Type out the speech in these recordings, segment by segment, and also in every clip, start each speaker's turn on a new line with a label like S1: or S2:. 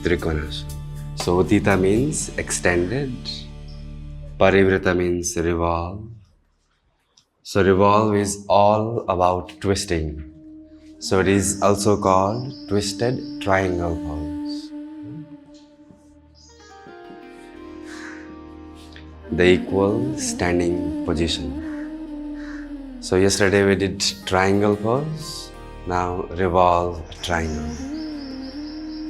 S1: Trikonasana. So Utthita means extended, Parivrata means revolve. So revolve is all about twisting. So it is also called twisted triangle pose. The equal standing position. So yesterday we did triangle pose, now revolve triangle.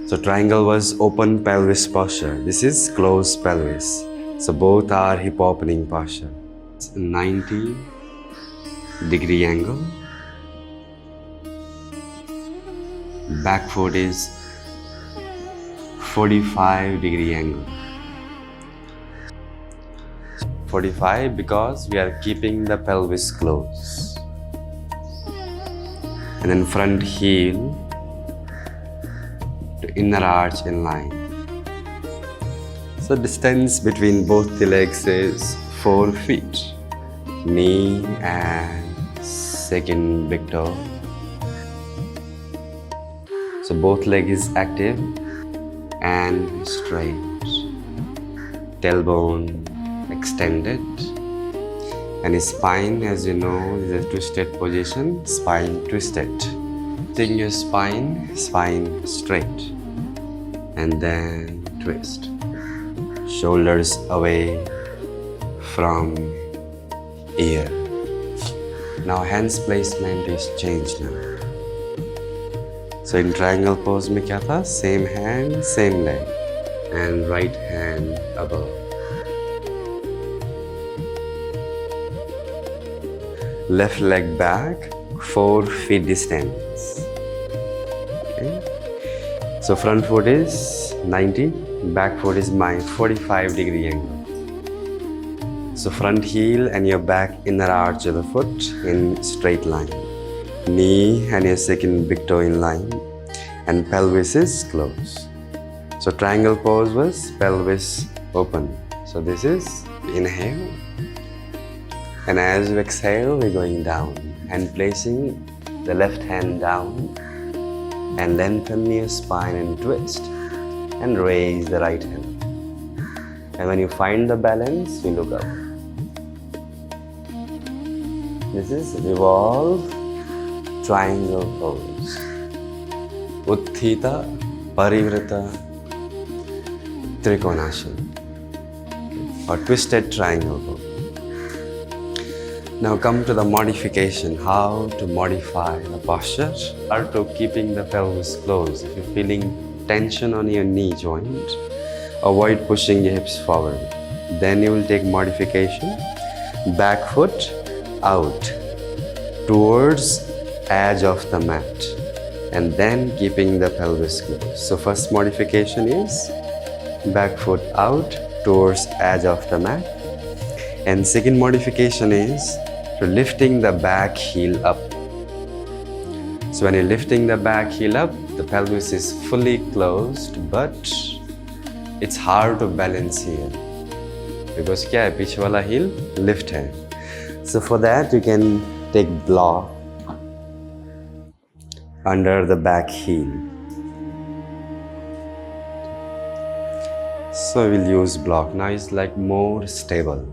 S1: So triangle was open pelvis posture. This is closed pelvis. So both are hip opening posture. 90-degree angle. Back foot is 45-degree angle. 45 because we are keeping the pelvis close. And then front heel to inner arch in line. So distance between both the legs is 4 feet. Knee and second big toe. So both leg is active and straight. Tailbone extended. And his spine, as you know, is a twisted position. Spine twisted. Take your spine straight. And then twist. Shoulders away from ear. Now hands placement is changed now. So in triangle pose में क्या था? Same hand, same leg, and right hand above. Left leg back, 4 feet distance. Okay. So front foot is 90, back foot is my 45-degree angle. So front heel and your back inner arch of the foot in straight line. Knee and your second big toe in line, and pelvis is closed. So triangle pose was pelvis open. So this is inhale, and as you exhale, we're going down and placing the left hand down and lengthen your spine and twist and raise the right hand. And when you find the balance, you look up. This is revolve triangle pose. Utthita Trikonasana or twisted triangle pose. Now come to the modification, how to modify the posture or to keeping the pelvis closed. If you're feeling tension on your knee joint, avoid pushing your hips forward. Then you will take modification, back foot out towards edge of the mat and then keeping the pelvis closed. So first modification is back foot out towards edge of the mat, and second modification is to lifting the back heel up. So when you're lifting the back heel up, the pelvis is fully closed, but it's hard to balance here because क्या है पीछे वाला heel lift है. So for that you can take block under the back heel. So we'll use block. Now it's like more stable.